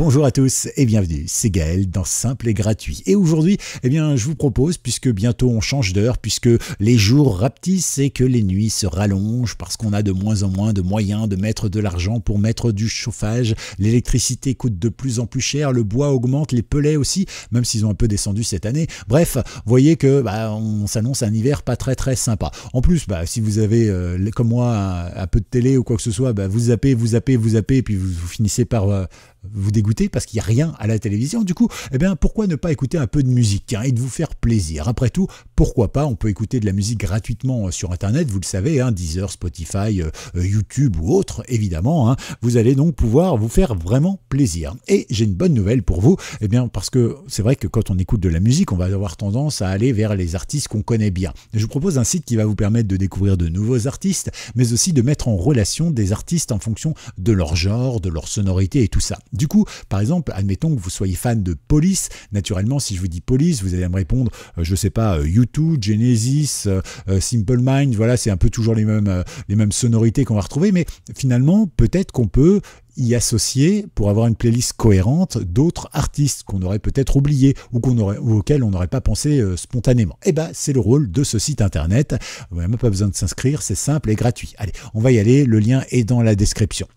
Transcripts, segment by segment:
Bonjour à tous et bienvenue, c'est Gaël dans Simple et Gratuit. Et aujourd'hui, je vous propose, puisque bientôt on change d'heure, puisque les jours rapetissent et que les nuits se rallongent, parce qu'on a de moins en moins de moyens de mettre de l'argent pour mettre du chauffage, l'électricité coûte de plus en plus cher, le bois augmente, les pellets aussi, même s'ils ont un peu descendu cette année. Bref, vous voyez que on s'annonce un hiver pas très sympa. En plus, si vous avez, comme moi, un peu de télé ou quoi que ce soit, vous zappez, et puis vous finissez par vous dégoûter parce qu'il n'y a rien à la télévision. Du coup, pourquoi ne pas écouter un peu de musique et de vous faire plaisir? Après tout, pourquoi pas? On peut écouter de la musique gratuitement sur Internet, vous le savez, Deezer, Spotify, YouTube ou autre, évidemment. Vous allez donc pouvoir vous faire vraiment plaisir. Et j'ai une bonne nouvelle pour vous, parce que c'est vrai que quand on écoute de la musique, on va avoir tendance à aller vers les artistes qu'on connaît bien. Je vous propose un site qui va vous permettre de découvrir de nouveaux artistes, mais aussi de mettre en relation des artistes en fonction de leur genre, de leur sonorité et tout ça. Du coup, par exemple, admettons que vous soyez fan de Police. Naturellement, si je vous dis Police, vous allez me répondre, je sais pas, U2, Genesis, Simple Minds, voilà, c'est un peu toujours les mêmes sonorités qu'on va retrouver, mais finalement, peut-être qu'on peut y associer, pour avoir une playlist cohérente, d'autres artistes qu'on aurait peut-être oubliés ou auxquels on n'aurait pas pensé spontanément. C'est le rôle de ce site internet. Vous n'avez même pas besoin de s'inscrire, c'est simple et gratuit. Allez, on va y aller, le lien est dans la description.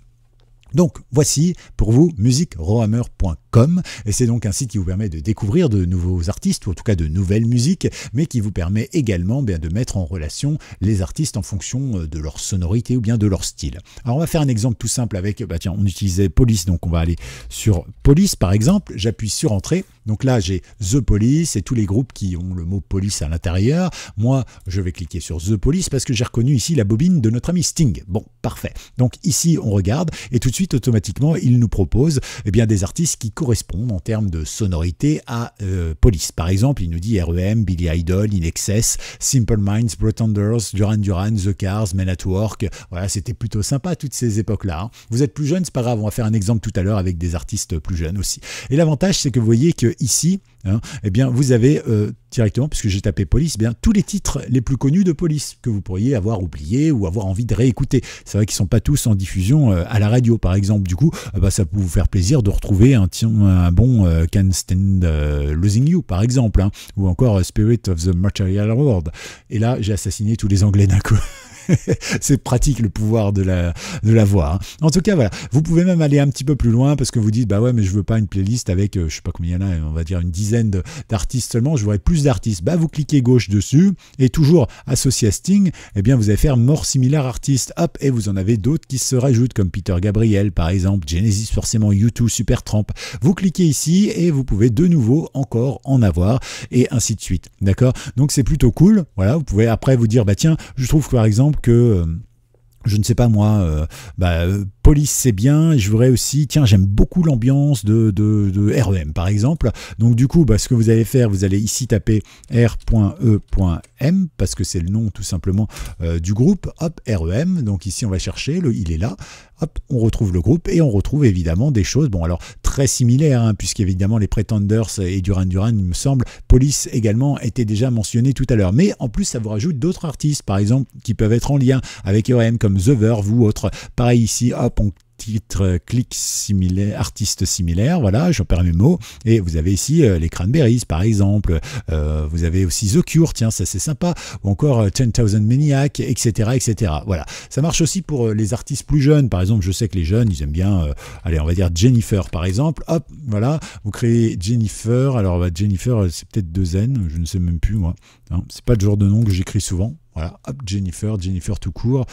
Donc voici pour vous musicrohammer.com, et c'est donc un site qui vous permet de découvrir de nouveaux artistes, ou en tout cas de nouvelles musiques, mais qui vous permet également de mettre en relation les artistes en fonction de leur sonorité ou bien de leur style. Alors on va faire un exemple tout simple avec, on utilisait Police, donc on va aller sur Police par exemple, j'appuie sur Entrée, donc là j'ai The Police et tous les groupes qui ont le mot Police à l'intérieur. Moi je vais cliquer sur The Police parce que j'ai reconnu ici la bobine de notre ami Sting. Bon, parfait. Donc ici on regarde et tout de suite automatiquement il nous propose des artistes qui correspondent en termes de sonorité à Police. Par exemple, il nous dit R.E.M., Billy Idol, In Excess, Simple Minds, Pretenders, Duran Duran, The Cars, Men at Work. Voilà, c'était plutôt sympa toutes ces époques-là. Vous êtes plus jeune, c'est pas grave, on va faire un exemple tout à l'heure avec des artistes plus jeunes aussi. Et l'avantage, c'est que vous voyez que ici, vous avez directement, puisque j'ai tapé Police, tous les titres les plus connus de Police que vous pourriez avoir oubliés ou avoir envie de réécouter. C'est vrai qu'ils ne sont pas tous en diffusion à la radio, par exemple. Du coup, ça peut vous faire plaisir de retrouver un bon Can't Stand Losing You, par exemple, ou encore Spirit of the Material World. Et là, j'ai assassiné tous les Anglais d'un coup. C'est pratique le pouvoir de la voix. En tout cas, voilà. Vous pouvez même aller un petit peu plus loin parce que vous dites, mais je veux pas une playlist avec, je sais pas combien il y en a, on va dire une dizaine d'artistes seulement, je voudrais plus d'artistes. Vous cliquez gauche dessus et toujours associé à Sting, vous allez faire More Similar Artist, hop, et vous en avez d'autres qui se rajoutent comme Peter Gabriel, par exemple, Genesis, forcément U2, Supertramp. Vous cliquez ici et vous pouvez de nouveau encore en avoir et ainsi de suite. D'accord? Donc c'est plutôt cool. Voilà, vous pouvez après vous dire, tiens, je trouve que par exemple que je ne sais pas moi, Police c'est bien, je voudrais aussi, tiens j'aime beaucoup l'ambiance de R.E.M. par exemple, donc du coup ce que vous allez faire, vous allez ici taper R.E.M. parce que c'est le nom tout simplement du groupe, hop, R.E.M. donc ici on va chercher, il est là, hop, on retrouve le groupe et on retrouve évidemment des choses, alors très similaires, puisqu'évidemment les Pretenders et Duran Duran, il me semble, Police également étaient déjà mentionnés tout à l'heure, mais en plus ça vous rajoute d'autres artistes par exemple qui peuvent être en lien avec R.E.M. comme The Verve ou autre. Pareil ici, hop, on titre, clic similaire, artiste similaire, voilà, j'en perds mes mots, et vous avez ici les Cranberries par exemple, vous avez aussi The Cure, tiens ça c'est sympa, ou encore 10,000 Maniacs, etc. Voilà, ça marche aussi pour les artistes plus jeunes, par exemple je sais que les jeunes ils aiment bien, allez on va dire Jennifer par exemple, hop, voilà, vous créez Jennifer, alors Jennifer c'est peut-être 2 N, je ne sais même plus moi, c'est pas le genre de nom que j'écris souvent. Voilà, hop, Jennifer tout court.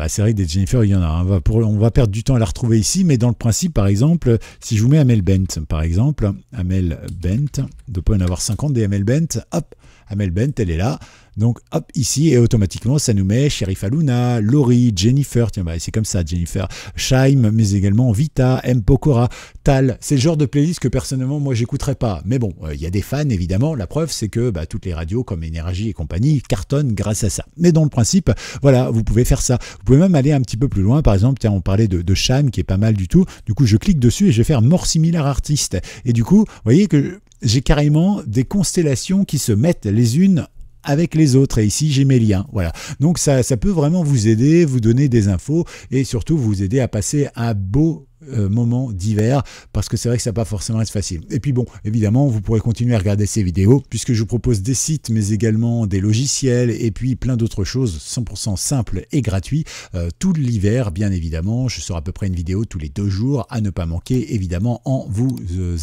C'est vrai que des Jennifer, il y en a. On va perdre du temps à la retrouver ici, mais dans le principe, par exemple, si je vous mets Amel Bent, par exemple, Amel Bent, il doit pas y en avoir 50 des Amel Bent, hop, Amel Bent, elle est là. Donc hop ici et automatiquement ça nous met Sheriff Aluna, Laurie, Jennifer, tiens c'est comme ça Jennifer, Shaim, mais également Vita, M. Pokora, Tal. C'est le genre de playlist que personnellement moi j'écouterais pas. Mais bon, il y a des fans évidemment. La preuve c'est que toutes les radios comme Énergie et compagnie cartonnent grâce à ça. Mais dans le principe, voilà, vous pouvez faire ça. Vous pouvez même aller un petit peu plus loin. Par exemple, on parlait de Shaim qui est pas mal du tout. Du coup je clique dessus et je vais faire More Similar Artist. Et du coup, vous voyez que j'ai carrément des constellations qui se mettent les unes avec les autres, et ici j'ai mes liens, voilà. Donc ça peut vraiment vous aider, vous donner des infos et surtout vous aider à passer un beau moments d'hiver, parce que c'est vrai que ça va pas forcément être facile. Et puis bon, évidemment, vous pourrez continuer à regarder ces vidéos, puisque je vous propose des sites, mais également des logiciels, et puis plein d'autres choses 100% simples et gratuits, tout l'hiver, bien évidemment. Je sors à peu près une vidéo tous les 2 jours, à ne pas manquer, évidemment, en vous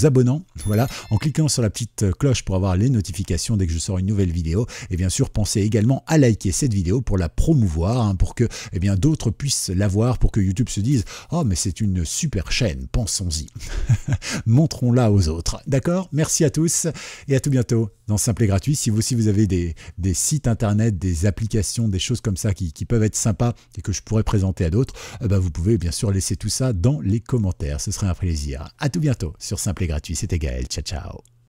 abonnant, voilà, en cliquant sur la petite cloche pour avoir les notifications dès que je sors une nouvelle vidéo. Et bien sûr, pensez également à liker cette vidéo pour la promouvoir, hein, pour que d'autres puissent la voir, pour que YouTube se dise « Oh, mais c'est une super chaîne, pensons-y ». Montrons-la aux autres. D'accord? Merci à tous et à tout bientôt dans Simple et Gratuit. Si vous aussi vous avez des sites internet, des applications, des choses comme ça qui peuvent être sympas et que je pourrais présenter à d'autres, vous pouvez bien sûr laisser tout ça dans les commentaires. Ce serait un plaisir. À tout bientôt sur Simple et Gratuit. C'était Gaël. Ciao, ciao.